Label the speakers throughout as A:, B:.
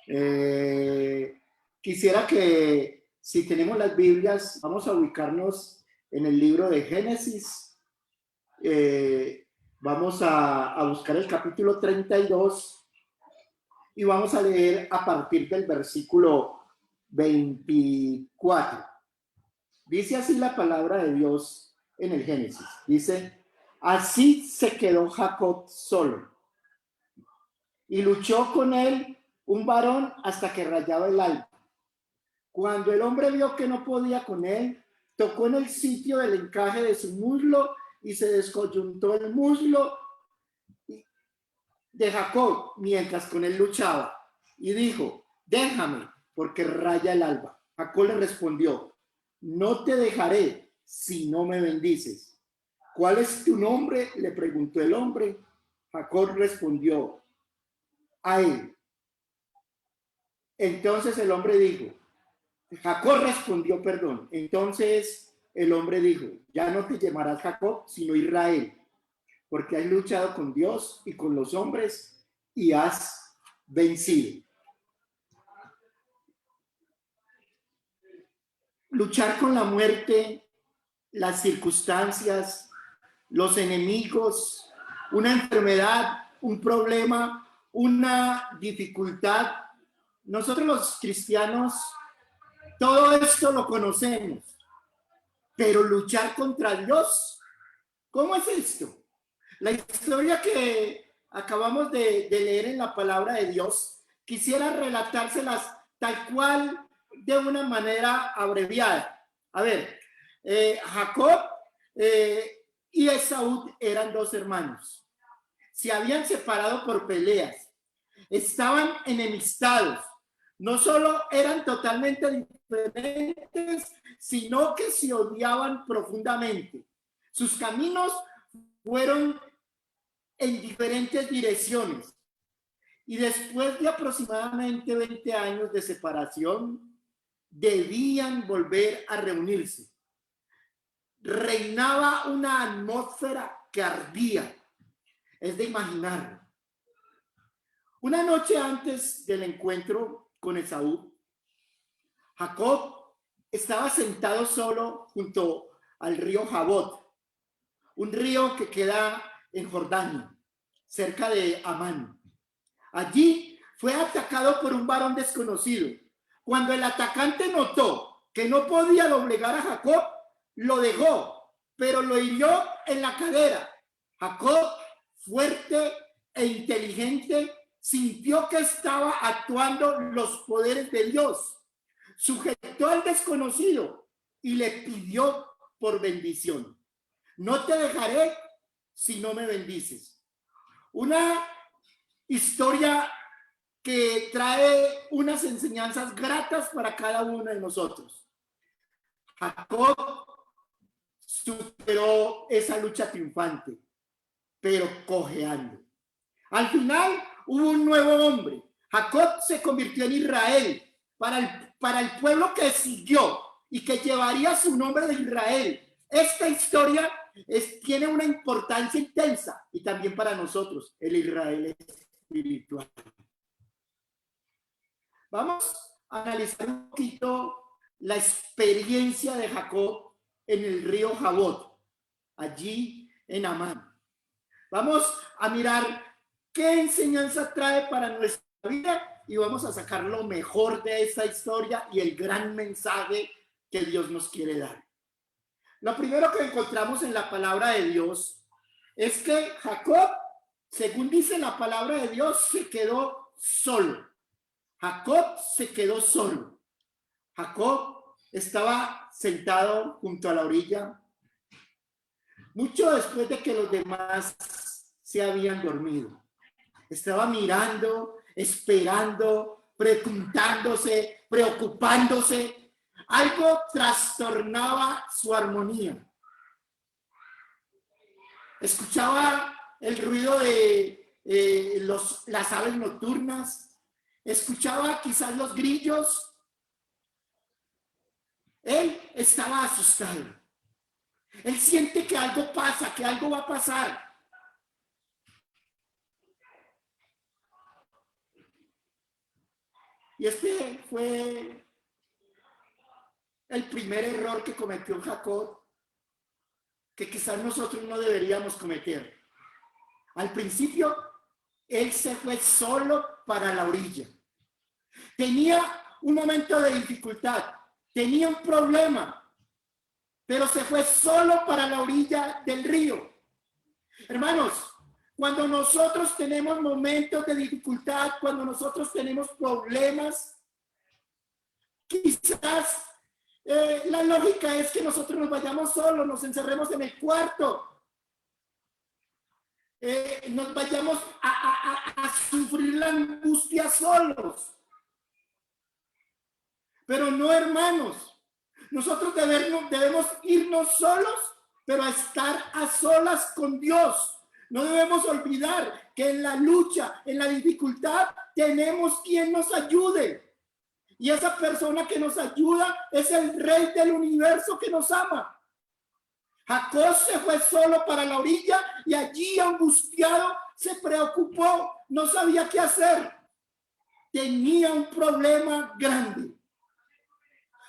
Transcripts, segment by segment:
A: Eh, Quisiera que, si tenemos las Biblias, vamos a ubicarnos en el libro de Génesis. Vamos a buscar el capítulo 32 y vamos a leer a partir del versículo 24. Dice así la palabra de Dios en el Génesis. Dice, así se quedó Jacob solo y luchó con él un varón hasta que rayaba el alba. Cuando el hombre vio que no podía con él, tocó en el sitio del encaje de su muslo y se descoyuntó el muslo de Jacob mientras con él luchaba. Y dijo, déjame, porque raya el alba. Jacob le respondió, no te dejaré si no me bendices. ¿Cuál es tu nombre?, le preguntó el hombre. Jacob respondió a él. Entonces el hombre dijo, Jacob respondió, perdón. Entonces el hombre dijo, ya no te llamarás Jacob, sino Israel, porque has luchado con Dios y con los hombres y has vencido. Luchar con la muerte, las circunstancias, los enemigos, una enfermedad, un problema, una dificultad. Nosotros los cristianos, todo esto lo conocemos, pero luchar contra Dios, ¿cómo es esto? La historia que acabamos de leer en la palabra de Dios, quisiera relatárselas tal cual de una manera abreviada. A ver, Jacob y Esaú eran dos hermanos. Se habían separado por peleas. Estaban enemistados. No solo eran totalmente diferentes, sino que se odiaban profundamente. Sus caminos fueron en diferentes direcciones. Y después de aproximadamente 20 años de separación, debían volver a reunirse. Reinaba una atmósfera que ardía. Es de imaginarlo. Una noche antes del encuentro con Esaú, Jacob estaba sentado solo junto al río Jabot, un río que queda en Jordania, cerca de Amán. Allí fue atacado por un varón desconocido. Cuando el atacante notó que no podía doblegar a Jacob, lo dejó, pero lo hirió en la cadera. Jacob, fuerte e inteligente, sintió que estaba actuando los poderes de Dios. Sujetó al desconocido y le pidió por bendición. No te dejaré si no me bendices. Una historia que trae unas enseñanzas gratas para cada uno de nosotros. Jacob superó esa lucha triunfante, pero cojeando. Al final hubo un nuevo hombre. Jacob se convirtió en Israel para el pueblo que siguió y que llevaría su nombre de Israel. Esta historia tiene una importancia intensa y también para nosotros, el Israel espiritual. Vamos a analizar un poquito la experiencia de Jacob en el río Jabot, allí en Amán. Vamos a mirar qué enseñanza trae para nuestra vida y vamos a sacar lo mejor de esta historia y el gran mensaje que Dios nos quiere dar. Lo primero que encontramos en la palabra de Dios es que Jacob, según dice la palabra de Dios, se quedó solo. Jacob se quedó solo. Jacob estaba sentado junto a la orilla, mucho después de que los demás se habían dormido. Estaba mirando, esperando, preguntándose, preocupándose. Algo trastornaba su armonía. Escuchaba el ruido de las aves nocturnas, escuchaba quizás los grillos. Él estaba asustado. Él siente que algo pasa, que algo va a pasar. Y este fue el primer error que cometió Jacob, que quizás nosotros no deberíamos cometer. Al principio, él se fue solo para la orilla. Tenía un momento de dificultad, tenía un problema, pero se fue solo para la orilla del río. Hermanos, cuando nosotros tenemos momentos de dificultad, cuando nosotros tenemos problemas, quizás la lógica es que nosotros nos vayamos solos, nos encerremos en el cuarto, nos vayamos a sufrir la angustia solos. Pero no, hermanos, nosotros debemos irnos solos, pero a estar a solas con Dios. No debemos olvidar que en la lucha, en la dificultad, tenemos quien nos ayude. Y esa persona que nos ayuda es el Rey del universo que nos ama. Jacob se fue solo para la orilla y allí, angustiado, se preocupó, no sabía qué hacer. Tenía un problema grande.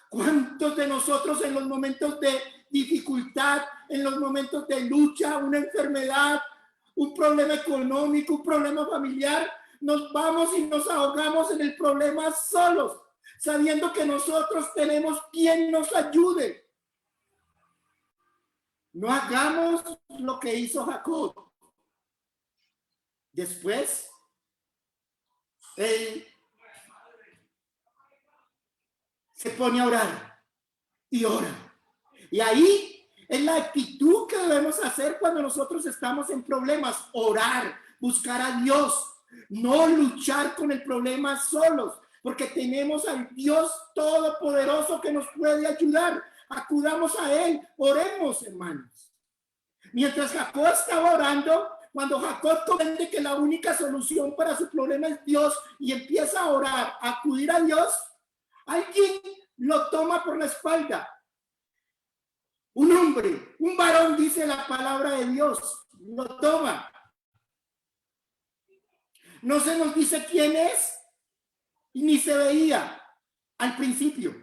A: ¿Cuántos de nosotros en los momentos de dificultad, en los momentos de lucha, una enfermedad, un problema económico, un problema familiar, nos vamos y nos ahogamos en el problema solos, sabiendo que nosotros tenemos quien nos ayude? No hagamos lo que hizo Jacob. Después, él se pone a orar y ora. Y ahí es la actitud que debemos hacer cuando nosotros estamos en problemas: orar, buscar a Dios, no luchar con el problema solos, porque tenemos al Dios todopoderoso que nos puede ayudar. Acudamos a Él, oremos, hermanos. Mientras Jacob estaba orando, cuando Jacob comprende que la única solución para su problema es Dios y empieza a orar, a acudir a Dios, alguien lo toma por la espalda. Un hombre, un varón, dice la palabra de Dios, lo toma. No se nos dice quién es y ni se veía al principio.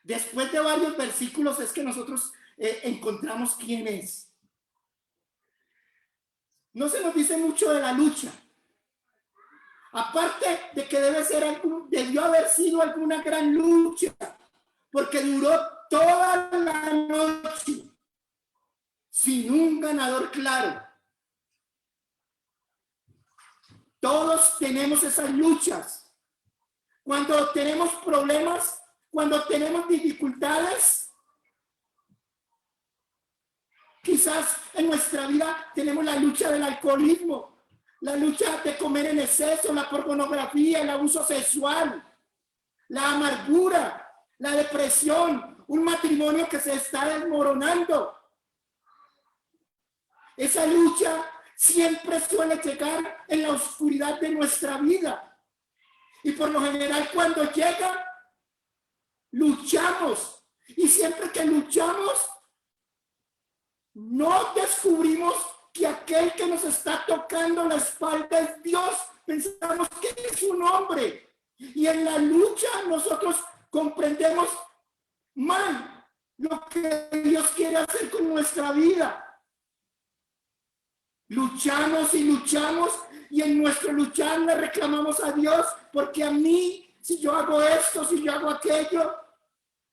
A: Después de varios versículos es que nosotros encontramos quién es. No se nos dice mucho de la lucha. Aparte de que debió haber sido alguna gran lucha, porque duró toda la noche sin un ganador claro. Todos tenemos esas luchas. Cuando tenemos problemas, cuando tenemos dificultades, quizás en nuestra vida tenemos la lucha del alcoholismo, la lucha de comer en exceso, la pornografía, el abuso sexual, la amargura, la depresión, un matrimonio que se está desmoronando. Esa lucha siempre suele llegar en la oscuridad de nuestra vida. Y por lo general cuando llega, luchamos. Y siempre que luchamos, no descubrimos que aquel que nos está tocando la espalda es Dios. Pensamos que es un hombre. Y en la lucha nosotros comprendemos mal lo que Dios quiere hacer con nuestra vida. Luchamos y luchamos y en nuestro luchar le reclamamos a Dios: porque a mí, si yo hago esto, si yo hago aquello,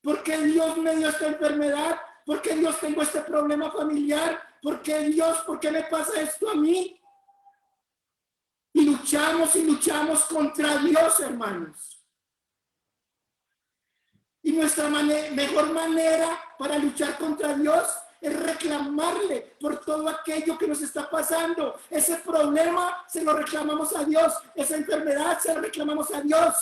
A: porque Dios me dio esta enfermedad, porque Dios tengo este problema familiar, porque Dios, ¿por qué me pasa esto a mí? Y luchamos contra Dios, hermanos. Y nuestra mejor manera para luchar contra Dios es reclamarle por todo aquello que nos está pasando. Ese problema se lo reclamamos a Dios. Esa enfermedad se lo reclamamos a Dios.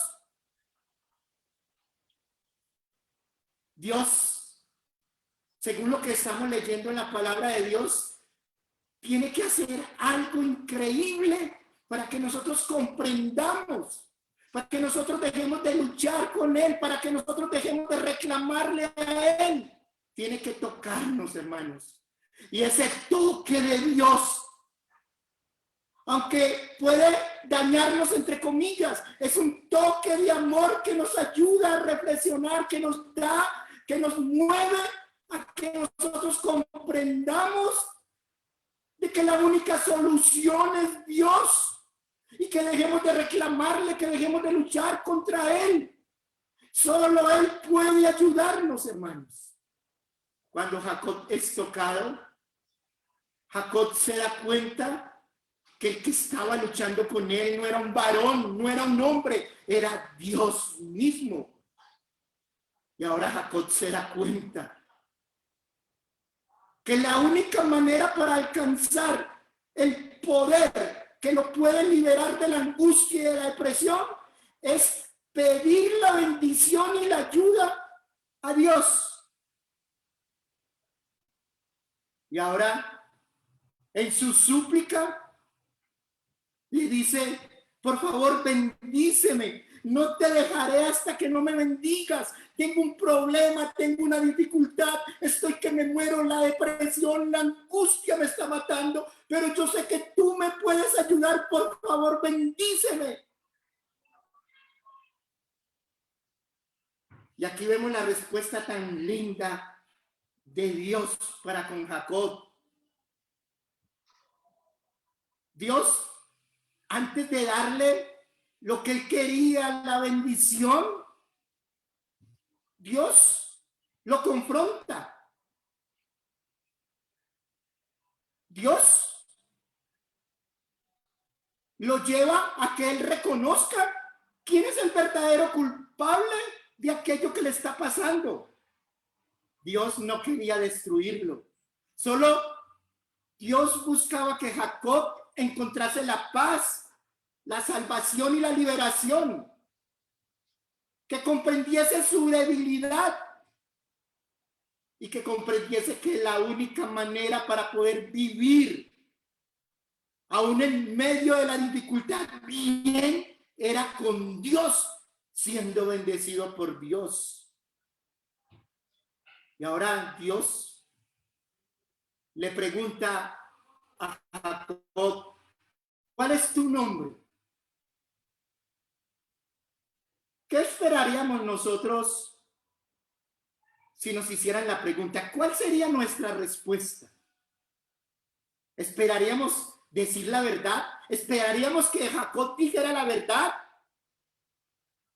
A: Dios, según lo que estamos leyendo en la palabra de Dios, tiene que hacer algo increíble para que nosotros comprendamos, para que nosotros dejemos de luchar con Él, para que nosotros dejemos de reclamarle a Él. Tiene que tocarnos, hermanos. Y ese toque de Dios aunque puede dañarnos entre comillas, es un toque de amor que nos ayuda a reflexionar, que nos da, que nos mueve a que nosotros comprendamos de que la única solución es Dios y que dejemos de reclamarle, que dejemos de luchar contra Él. Solo Él puede ayudarnos, hermanos. Cuando Jacob es tocado, Jacob se da cuenta que el que estaba luchando con él no era un varón, no era un hombre, era Dios mismo. Y ahora Jacob se da cuenta que la única manera para alcanzar el poder que lo puede liberar de la angustia y de la depresión es pedir la bendición y la ayuda a Dios. Y ahora, en su súplica, le dice, por favor, bendíceme. No te dejaré hasta que no me bendigas. Tengo un problema, tengo una dificultad. Estoy que me muero, la depresión, la angustia me está matando. Pero yo sé que tú me puedes ayudar. Por favor, bendíceme. Y aquí vemos la respuesta tan linda de Dios para con Jacob. Dios, antes de darle lo que él quería, la bendición, Dios lo confronta. Dios lo lleva a que él reconozca quién es el verdadero culpable de aquello que le está pasando. Dios no quería destruirlo. Solo Dios buscaba que Jacob encontrase la paz, la salvación y la liberación, que comprendiese su debilidad y que comprendiese que la única manera para poder vivir, aún en medio de la dificultad, bien, era con Dios, siendo bendecido por Dios. Y ahora Dios le pregunta a Jacob, ¿cuál es tu nombre? ¿Qué esperaríamos nosotros si nos hicieran la pregunta? ¿Cuál sería nuestra respuesta? ¿Esperaríamos decir la verdad? ¿Esperaríamos que Jacob dijera la verdad?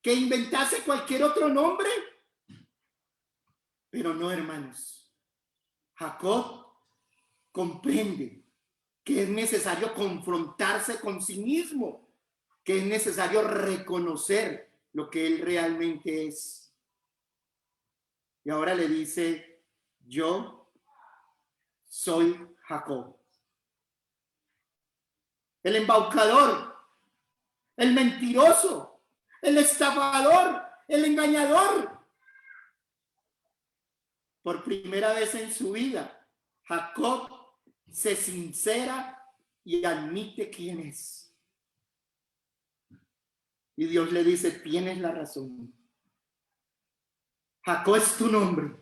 A: ¿Que inventase cualquier otro nombre? Pero no, hermanos. Jacob comprende que es necesario confrontarse con sí mismo, que es necesario reconocer lo que él realmente es. Y ahora le dice, yo soy Jacob. El embaucador, el mentiroso, el estafador, el engañador. Por primera vez en su vida, Jacob se sincera y admite quién es. Y Dios le dice, tienes la razón. Jacob es tu nombre.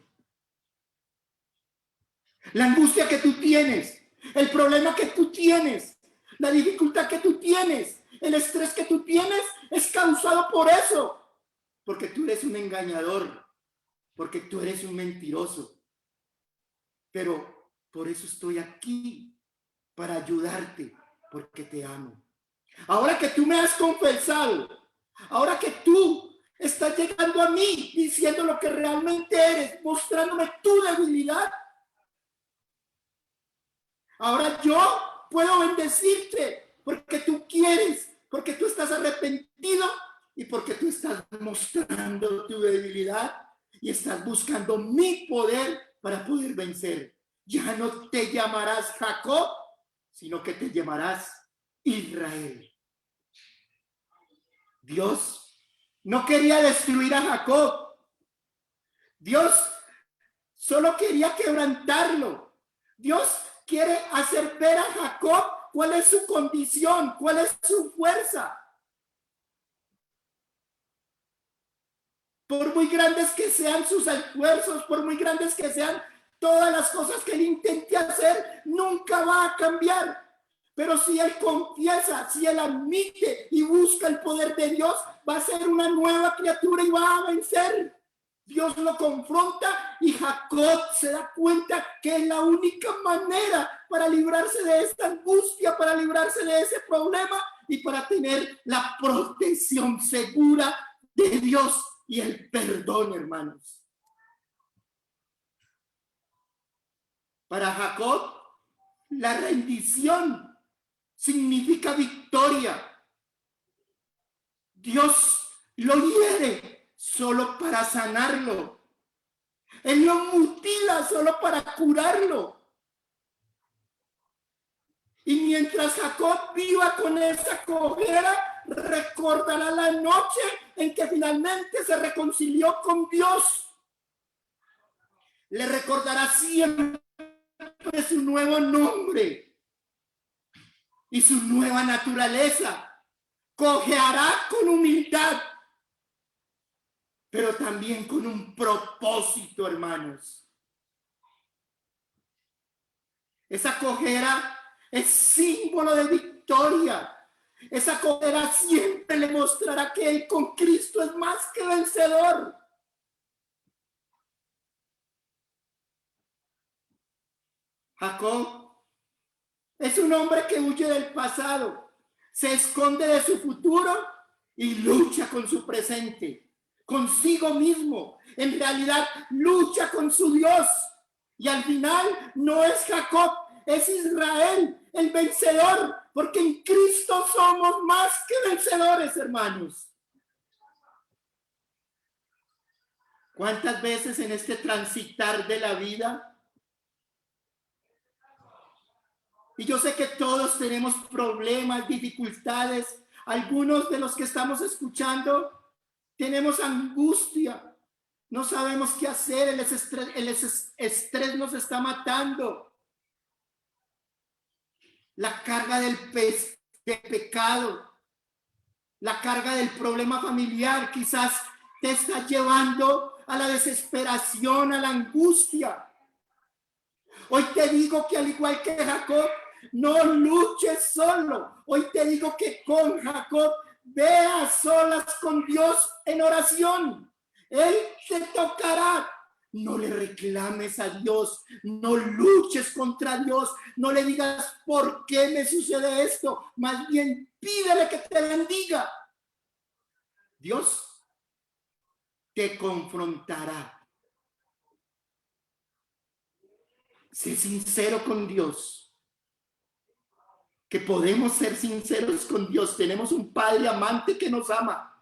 A: La angustia que tú tienes, el problema que tú tienes, la dificultad que tú tienes, el estrés que tú tienes es causado por eso. Porque tú eres un engañador, porque tú eres un mentiroso. Pero por eso estoy aquí, para ayudarte, porque te amo. Ahora que tú me has confesado, ahora que tú estás llegando a mí diciendo lo que realmente eres, mostrándome tu debilidad, ahora yo puedo bendecirte porque tú quieres, porque tú estás arrepentido y porque tú estás mostrando tu debilidad y estás buscando mi poder para poder vencer. Ya no te llamarás Jacob, sino que te llamarás Israel. Dios no quería destruir a Jacob. Dios solo quería quebrantarlo. Dios quiere hacer ver a Jacob cuál es su condición, cuál es su fuerza. Por muy grandes que sean sus esfuerzos, por muy grandes que sean todas las cosas que él intente hacer, nunca va a cambiar. Pero si él confiesa, si él admite y busca el poder de Dios, va a ser una nueva criatura y va a vencer. Dios lo confronta y Jacob se da cuenta que es la única manera para librarse de esta angustia, para librarse de ese problema y para tener la protección segura de Dios y el perdón, hermanos. Para Jacob, la rendición significa victoria. Dios lo hiere solo para sanarlo. Él lo mutila solo para curarlo. Y mientras Jacob viva con esa cojera, recordará la noche en que finalmente se reconcilió con Dios. Le recordará siempre su nuevo nombre y su nueva naturaleza. Cojeará con humildad, pero también con un propósito, hermanos. Esa cojera es símbolo de victoria. Esa cojera siempre le mostrará que él con Cristo es más que vencedor. Jacob es un hombre que huye del pasado, se esconde de su futuro y lucha con su presente, consigo mismo. En realidad lucha con su Dios. Y al final no es Jacob, es Israel, el vencedor, porque en Cristo somos más que vencedores, hermanos. ¿Cuántas veces en este transitar de la vida? Y yo sé que todos tenemos problemas, dificultades. Algunos de los que estamos escuchando tenemos angustia. No sabemos qué hacer. El estrés nos está matando. La carga del pecado, la carga del problema familiar quizás te está llevando a la desesperación, a la angustia. Hoy te digo que al igual que Jacob, no luches solo. Hoy te digo que con Jacob ve a solas con Dios en oración. Él te tocará. No le reclames a Dios, no luches contra Dios, no le digas por qué me sucede esto, más bien pídele que te bendiga. Dios te confrontará. Sé sincero con Dios, que podemos ser sinceros con Dios. Tenemos un Padre amante que nos ama.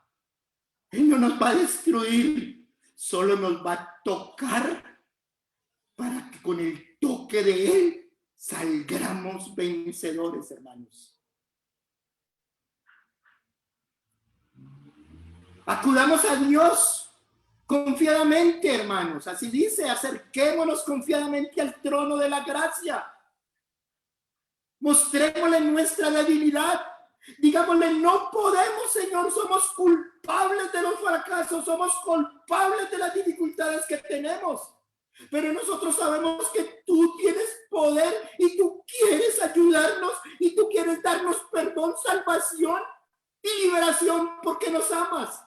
A: Él no nos va a destruir, solo nos va a tocar para que con el toque de Él salgamos vencedores, hermanos. Acudamos a Dios confiadamente, hermanos. Así dice, acerquémonos confiadamente al trono de la gracia. Mostrémosle nuestra debilidad. Digámosle, no podemos, Señor, somos culpables de los fracasos, somos culpables de las dificultades que tenemos. Pero nosotros sabemos que tú tienes poder y tú quieres ayudarnos y tú quieres darnos perdón, salvación y liberación porque nos amas.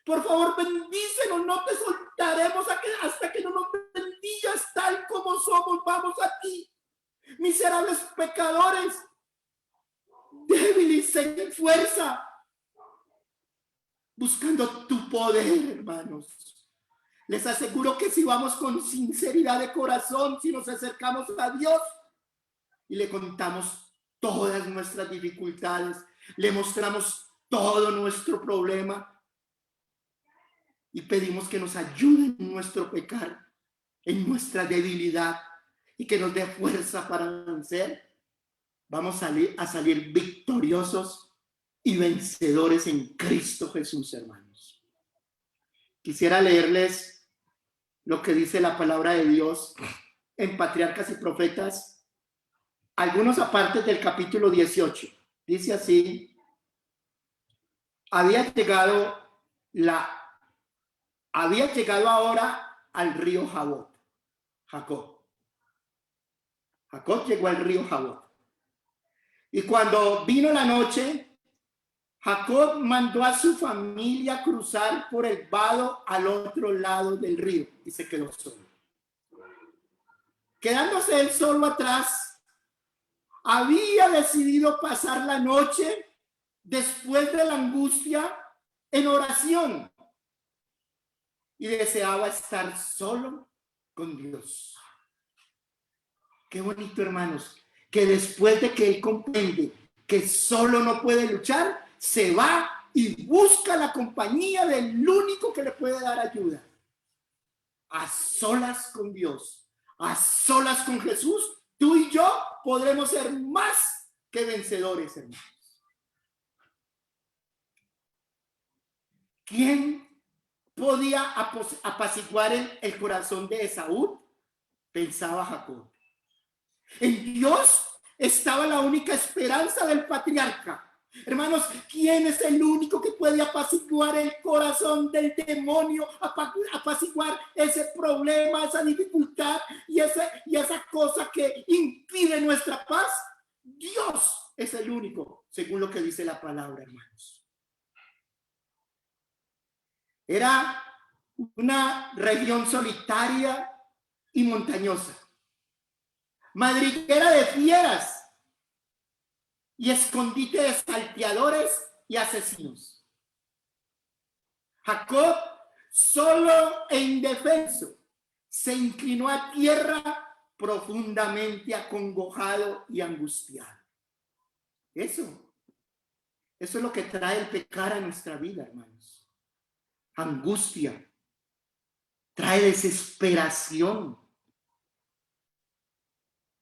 A: Por favor, bendícenos, no te soltaremos hasta que no nos bendigas tal como somos. Vamos a ti, miserables pecadores, débiles sin fuerza, buscando tu poder, hermanos. Les aseguro que si vamos con sinceridad de corazón, si nos acercamos a Dios y le contamos todas nuestras dificultades, le mostramos todo nuestro problema y pedimos que nos ayude en nuestro pecar, en nuestra debilidad y que nos dé fuerza para vencer, vamos a salir victoriosos y vencedores en Cristo Jesús, hermanos. Quisiera leerles lo que dice la palabra de Dios en Patriarcas y Profetas, algunos apartes del capítulo 18. Dice así: había llegado ahora al río Jaboc. Jacob llegó al río Jaboc. Y cuando vino la noche, Jacob mandó a su familia cruzar por el vado al otro lado del río y se quedó solo. Quedándose él solo atrás, había decidido pasar la noche después de la angustia en oración y deseaba estar solo con Dios. Qué bonito, hermanos, que después de que él comprende que solo no puede luchar, se va y busca la compañía del único que le puede dar ayuda. A solas con Dios, a solas con Jesús, tú y yo podremos ser más que vencedores, hermanos. ¿Quién podía apaciguar el corazón de Esaú? Pensaba Jacob. En Dios estaba la única esperanza del patriarca. Hermanos, ¿quién es el único que puede apaciguar el corazón del demonio, apaciguar ese problema, esa dificultad y esa cosa que impide nuestra paz? Dios es el único, según lo que dice la palabra, hermanos. Era una región solitaria y montañosa, madriguera de fieras y escondite de salteadores y asesinos. Jacob, solo e indefenso, se inclinó a tierra profundamente acongojado y angustiado. Eso es lo que trae el pecar a nuestra vida, hermanos. Angustia, trae desesperación.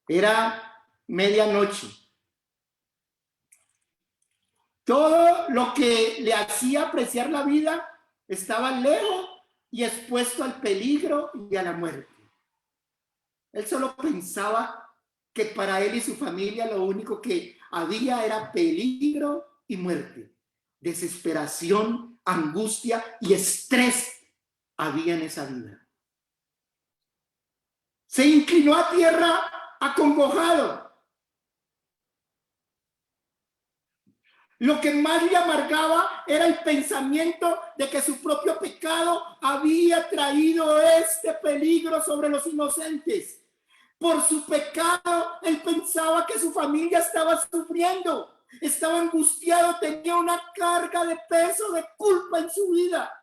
A: Era medianoche. Todo lo que le hacía apreciar la vida estaba lejos y expuesto al peligro y a la muerte. Él solo pensaba que para él y su familia lo único que había era peligro y muerte. Desesperación, angustia y estrés había en esa vida. Se inclinó a tierra acongojado. Lo que más le amargaba era el pensamiento de que su propio pecado había traído este peligro sobre los inocentes. Por su pecado, él pensaba que su familia estaba sufriendo, estaba angustiado, tenía una carga de peso, de culpa en su vida.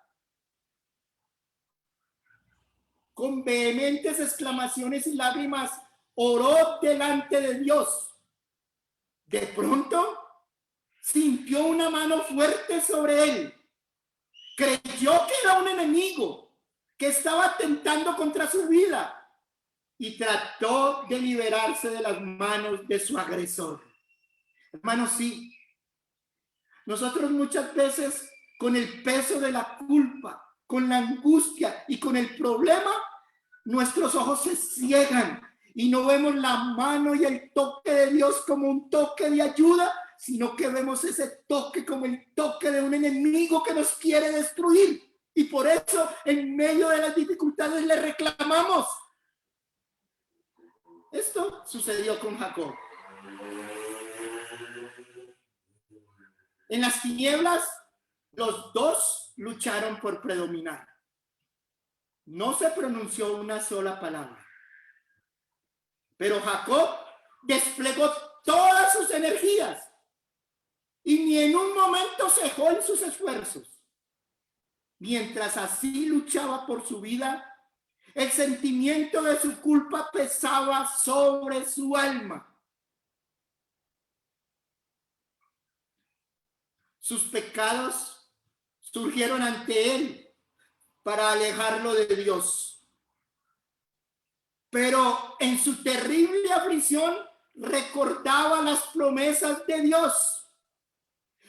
A: Con vehementes exclamaciones y lágrimas, oró delante de Dios. De pronto, sintió una mano fuerte sobre él. Creyó que era un enemigo que estaba atentando contra su vida y trató de liberarse de las manos de su agresor. Hermanos, sí, nosotros muchas veces con el peso de la culpa, con la angustia y con el problema, nuestros ojos se ciegan y no vemos la mano y el toque de Dios como un toque de ayuda, sino que vemos ese toque como el toque de un enemigo que nos quiere destruir. Y por eso, en medio de las dificultades, le reclamamos. Esto sucedió con Jacob. En las tinieblas, los dos lucharon por predominar. No se pronunció una sola palabra. Pero Jacob desplegó todas sus energías y ni en un momento cejó en sus esfuerzos. Mientras así luchaba por su vida, el sentimiento de su culpa pesaba sobre su alma. Sus pecados surgieron ante él para alejarlo de Dios. Pero en su terrible aflicción recordaba las promesas de Dios.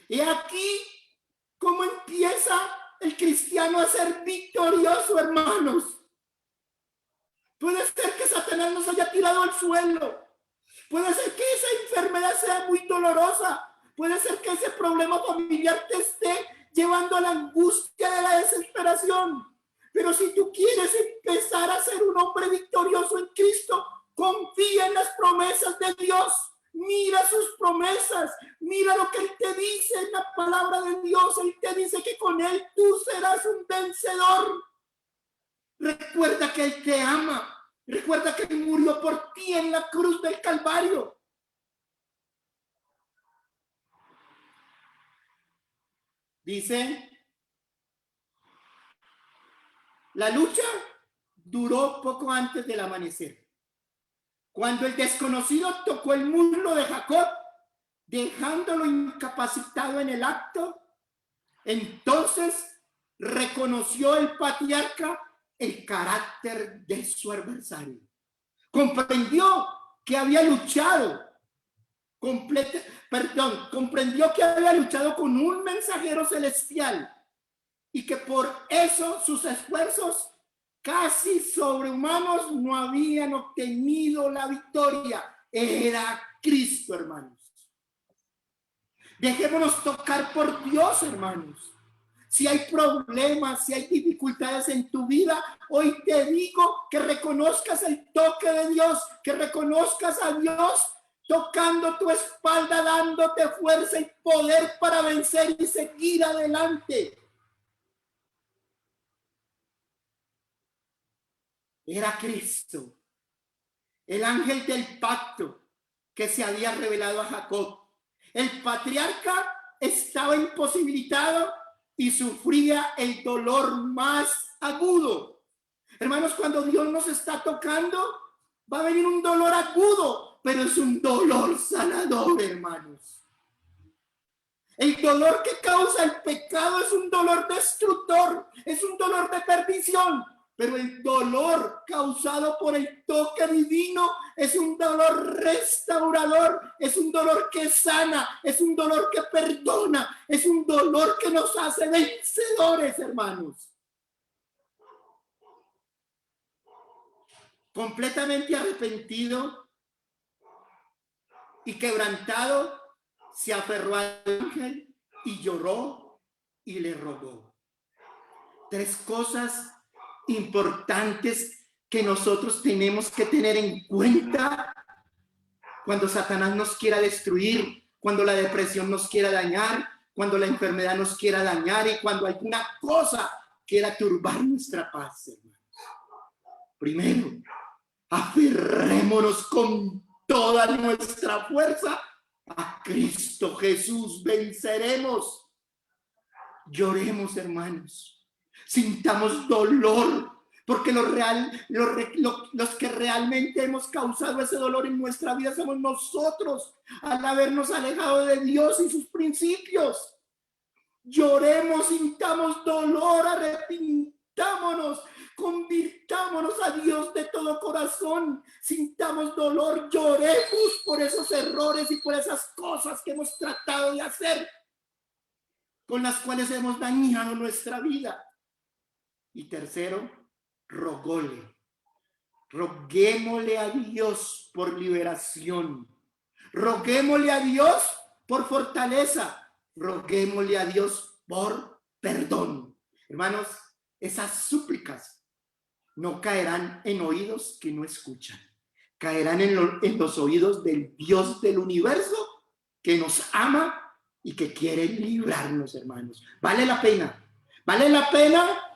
A: Y aquí cómo empieza el cristiano a ser victorioso, hermanos. Puede ser que Satanás nos haya tirado al suelo. Puede ser que esa enfermedad sea muy dolorosa. Puede ser que ese problema familiar te esté llevando a la angustia de la desesperación. Pero si tú quieres empezar a ser un hombre victorioso en Cristo, confía en las promesas de Dios. Mira sus promesas, mira lo que Él te dice en la palabra de Dios. Él te dice que con Él tú serás un vencedor. Recuerda que Él te ama. Recuerda que Él murió por ti en la cruz del Calvario. Dice, la lucha duró poco antes del amanecer. Cuando el desconocido tocó el muslo de Jacob, dejándolo incapacitado en el acto, entonces reconoció el patriarca el carácter de su adversario. Comprendió que había luchado, comprendió que había luchado con un mensajero celestial y que por eso sus esfuerzos casi sobrehumanos no habían obtenido la victoria. Era Cristo, hermanos. Dejémonos tocar por Dios, hermanos. Si hay problemas, si hay dificultades en tu vida, hoy te digo que reconozcas el toque de Dios, que reconozcas a Dios tocando tu espalda, dándote fuerza y poder para vencer y seguir adelante. Era Cristo, el ángel del pacto que se había revelado a Jacob. El patriarca estaba imposibilitado y sufría el dolor más agudo. Hermanos, cuando Dios nos está tocando, va a venir un dolor agudo, pero es un dolor sanador, hermanos. El dolor que causa el pecado es un dolor destructor, es un dolor de perdición. Pero el dolor causado por el toque divino es un dolor restaurador, es un dolor que sana, es un dolor que perdona, es un dolor que nos hace vencedores, hermanos. Completamente arrepentido y quebrantado, se aferró al ángel y lloró y le rogó. 3 cosas importantes que nosotros tenemos que tener en cuenta cuando Satanás nos quiera destruir, cuando la depresión nos quiera dañar, cuando la enfermedad nos quiera dañar y cuando alguna cosa quiera turbar nuestra paz, hermanos. Primero, aferrémonos con toda nuestra fuerza a Cristo Jesús. Venceremos. Lloremos, hermanos. Sintamos dolor, porque los que realmente hemos causado ese dolor en nuestra vida somos nosotros, al habernos alejado de Dios y sus principios. Lloremos, sintamos dolor, arrepintámonos, convirtámonos a Dios de todo corazón, sintamos dolor, lloremos por esos errores y por esas cosas que hemos tratado de hacer, con las cuales hemos dañado nuestra vida. Y tercero, roguémosle a Dios por liberación, roguémosle a Dios por fortaleza, roguémosle a Dios por perdón. Hermanos, esas súplicas no caerán en oídos que no escuchan, caerán en los oídos del Dios del universo que nos ama y que quiere librarnos, hermanos. Vale la pena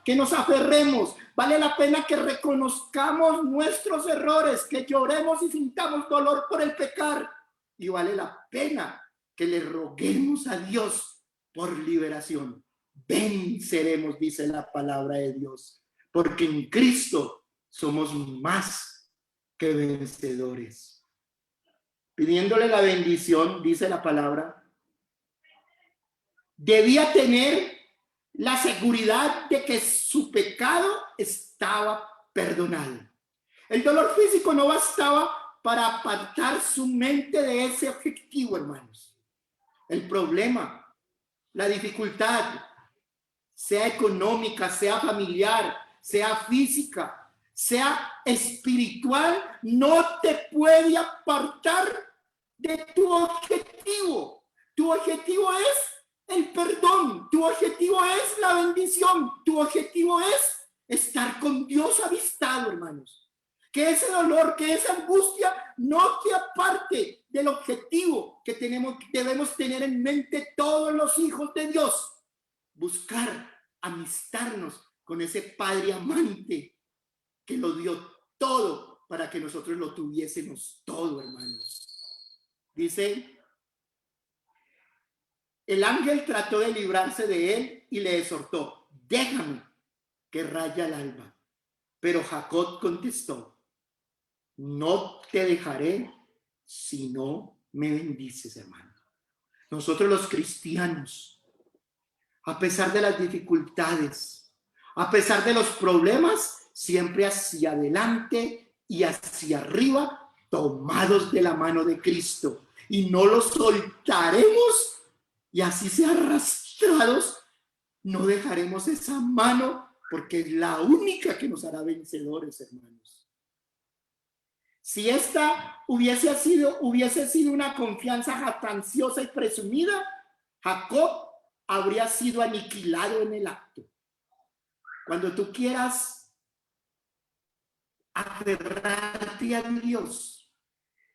A: que nos aferremos, vale la pena que reconozcamos nuestros errores, que lloremos y sintamos dolor por el pecar, y vale la pena que le roguemos a Dios por liberación. Venceremos, dice la palabra de Dios, porque en Cristo somos más que vencedores. Pidiéndole la bendición, dice la palabra, debía tener la seguridad de que su pecado estaba perdonado. El dolor físico no bastaba para apartar su mente de ese objetivo, hermanos. El problema, la dificultad, sea económica, sea familiar, sea física, sea espiritual, no te puede apartar de tu objetivo. Tu objetivo es el perdón, tu objetivo es la bendición, tu objetivo es estar con Dios avistado, hermanos. que ese dolor, que esa angustia no te aparte del objetivo que debemos tener en mente todos los hijos de Dios. Buscar amistarnos con ese Padre amante que lo dio todo para que nosotros lo tuviésemos todo, hermanos. Dice, el ángel trató de librarse de él y le exhortó, déjame que raya el alba. Pero Jacob contestó, no te dejaré si no me bendices, hermano. Nosotros los cristianos, a pesar de las dificultades, a pesar de los problemas, siempre hacia adelante y hacia arriba, tomados de la mano de Cristo. Y no los soltaremos, y así sea arrastrados, no dejaremos esa mano, porque es la única que nos hará vencedores, hermanos. Si esta hubiese sido una confianza jactanciosa y presumida, Jacob habría sido aniquilado en el acto. Cuando tú quieras aferrarte a Dios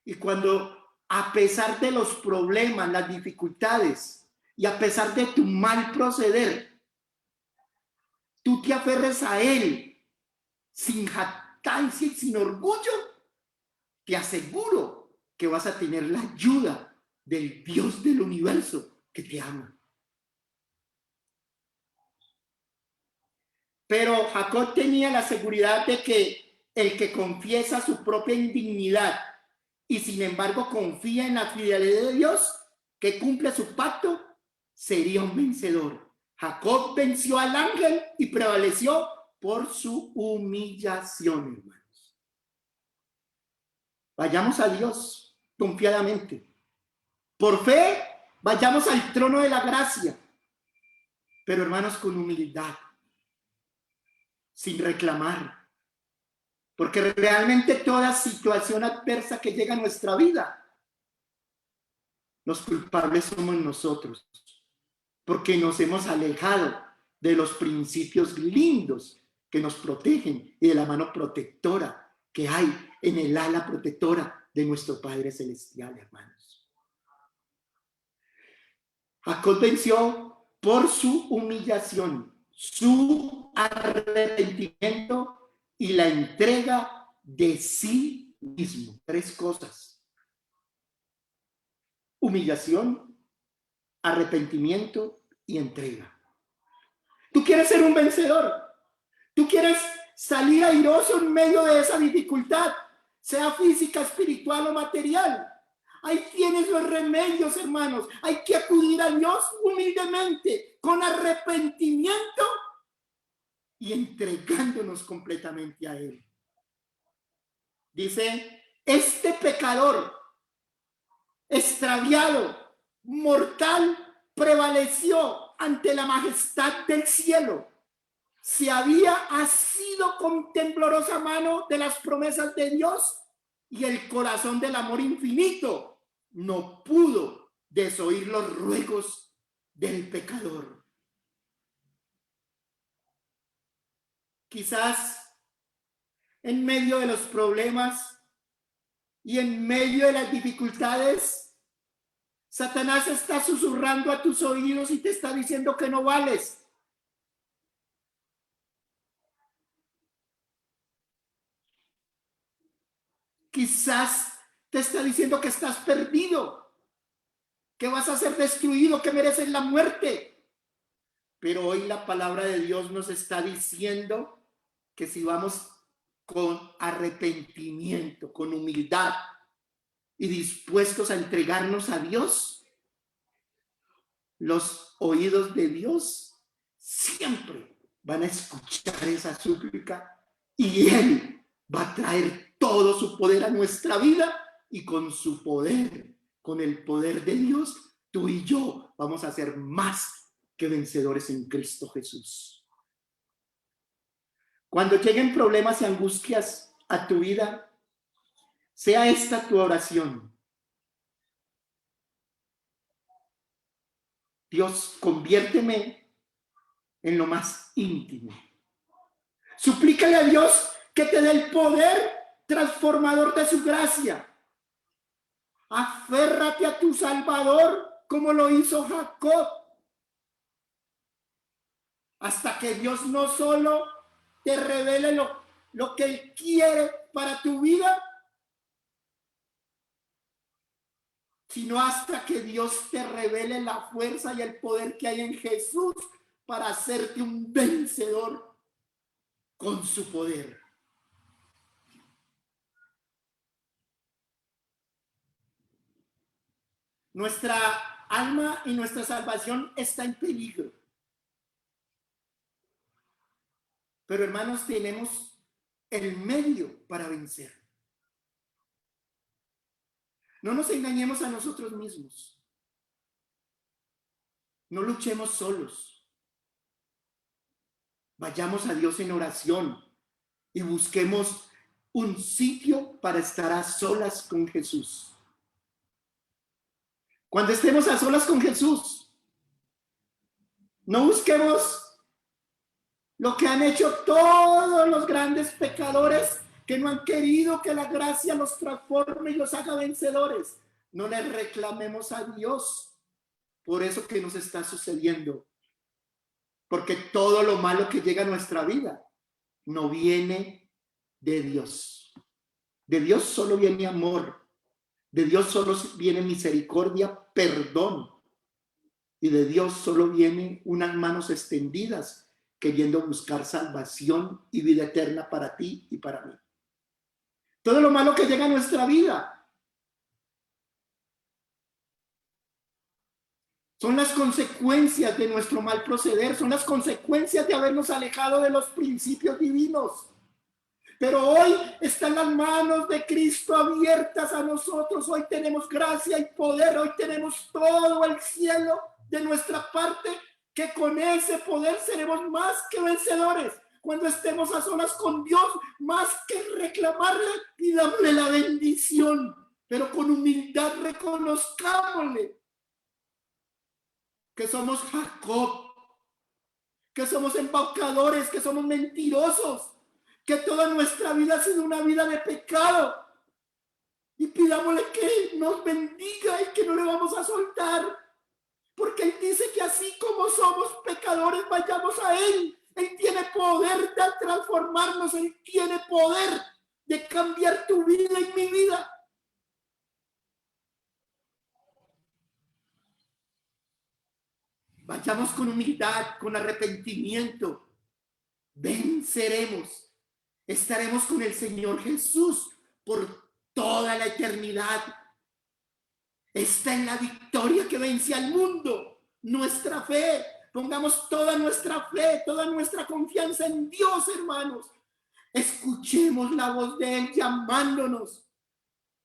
A: y cuando a pesar de los problemas, las dificultades y a pesar de tu mal proceder, tú te aferres a Él sin jactancia y sin orgullo, te aseguro que vas a tener la ayuda del Dios del universo que te ama. Pero Jacob tenía la seguridad de que el que confiesa su propia indignidad y sin embargo confía en la fidelidad de Dios, que cumple su pacto, sería un vencedor. Jacob venció al ángel y prevaleció por su humillación, hermanos. Vayamos a Dios confiadamente. Por fe, vayamos al trono de la gracia. Pero, hermanos, con humildad, sin reclamar. Porque realmente toda situación adversa que llega a nuestra vida, los culpables somos nosotros. Porque nos hemos alejado de los principios lindos que nos protegen y de la mano protectora que hay en el ala protectora de nuestro Padre Celestial, hermanos. Jacob venció por su humillación, su arrepentimiento y la entrega de sí mismo. 3 cosas: humillación, arrepentimiento y entrega. Tú quieres ser un vencedor. Tú quieres salir airoso en medio de esa dificultad, sea física, espiritual o material. Ahí tienes los remedios, hermanos. Hay que acudir a Dios humildemente, con arrepentimiento y entregándonos completamente a Él. Dice, este pecador extraviado, mortal, prevaleció ante la majestad del cielo. Se había asido con temblorosa mano de las promesas de Dios y el corazón del amor infinito no pudo desoír los ruegos del pecador. Quizás en medio de los problemas y en medio de las dificultades, Satanás está susurrando a tus oídos y te está diciendo que no vales. Quizás te está diciendo que estás perdido, que vas a ser destruido, que mereces la muerte. Pero hoy la palabra de Dios nos está diciendo que si vamos con arrepentimiento, con humildad y dispuestos a entregarnos a Dios, los oídos de Dios siempre van a escuchar esa súplica y Él va a traer todo su poder a nuestra vida y con su poder, con el poder de Dios, tú y yo vamos a ser más que vencedores en Cristo Jesús. Cuando lleguen problemas y angustias a tu vida, sea esta tu oración. Dios, conviérteme en lo más íntimo. Suplícale a Dios que te dé el poder transformador de su gracia. Aférrate a tu Salvador como lo hizo Jacob. Hasta que Dios no solo te revele lo que Él quiere para tu vida, sino hasta que Dios te revele la fuerza y el poder que hay en Jesús para hacerte un vencedor con su poder. Nuestra alma y nuestra salvación está en peligro. Pero hermanos, tenemos el medio para vencer. No nos engañemos a nosotros mismos. No luchemos solos. Vayamos a Dios en oración y busquemos un sitio para estar a solas con Jesús. Cuando estemos a solas con Jesús, no busquemos lo que han hecho todos los grandes pecadores que no han querido que la gracia los transforme y los haga vencedores. No le reclamemos a Dios por eso que nos está sucediendo. Porque todo lo malo que llega a nuestra vida no viene de Dios. De Dios solo viene amor. De Dios solo viene misericordia, perdón. Y de Dios solo vienen unas manos extendidas queriendo buscar salvación y vida eterna para ti y para mí. Todo lo malo que llega a nuestra vida son las consecuencias de nuestro mal proceder, son las consecuencias de habernos alejado de los principios divinos. Pero hoy están las manos de Cristo abiertas a nosotros. Hoy tenemos gracia y poder. Hoy tenemos todo el cielo de nuestra parte, que con ese poder seremos más que vencedores. Cuando estemos a solas con Dios, más que reclamarle y darle la bendición, pero con humildad reconozcámosle que somos Jacob, que somos embaucadores, que somos mentirosos, que toda nuestra vida ha sido una vida de pecado. Y pidámosle que nos bendiga y que no le vamos a soltar. Porque Él dice que así como somos pecadores, vayamos a Él. Él tiene poder de transformarnos. Él tiene poder de cambiar tu vida y mi vida. Vayamos con humildad, con arrepentimiento. Venceremos. Estaremos con el Señor Jesús por toda la eternidad. Esta es la victoria que vence al mundo. Nuestra fe. Pongamos toda nuestra fe, toda nuestra confianza en Dios, hermanos. Escuchemos la voz de Él llamándonos.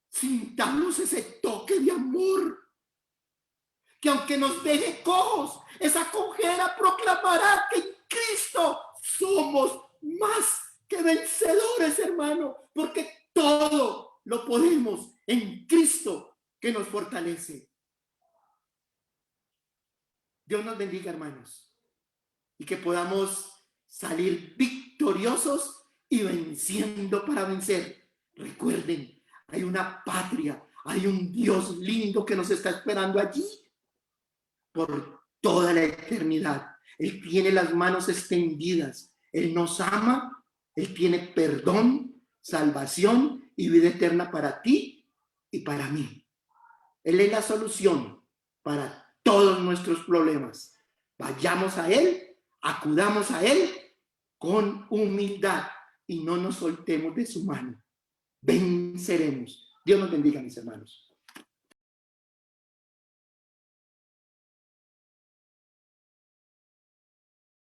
A: Sintamos ese toque de amor. Que aunque nos deje cojos, esa cojera proclamará que en Cristo somos más que vencedores, hermano, porque todo lo podemos en Cristo que nos fortalece. Dios nos bendiga, hermanos, y que podamos salir victoriosos y venciendo para vencer. Recuerden, hay una patria, hay un Dios lindo que nos está esperando allí por toda la eternidad. Él tiene las manos extendidas. Él nos ama. Él tiene perdón, salvación y vida eterna para ti y para mí. Él es la solución para todos nuestros problemas. Vayamos a Él, acudamos a Él con humildad y no nos soltemos de su mano. Venceremos. Dios nos bendiga, mis hermanos.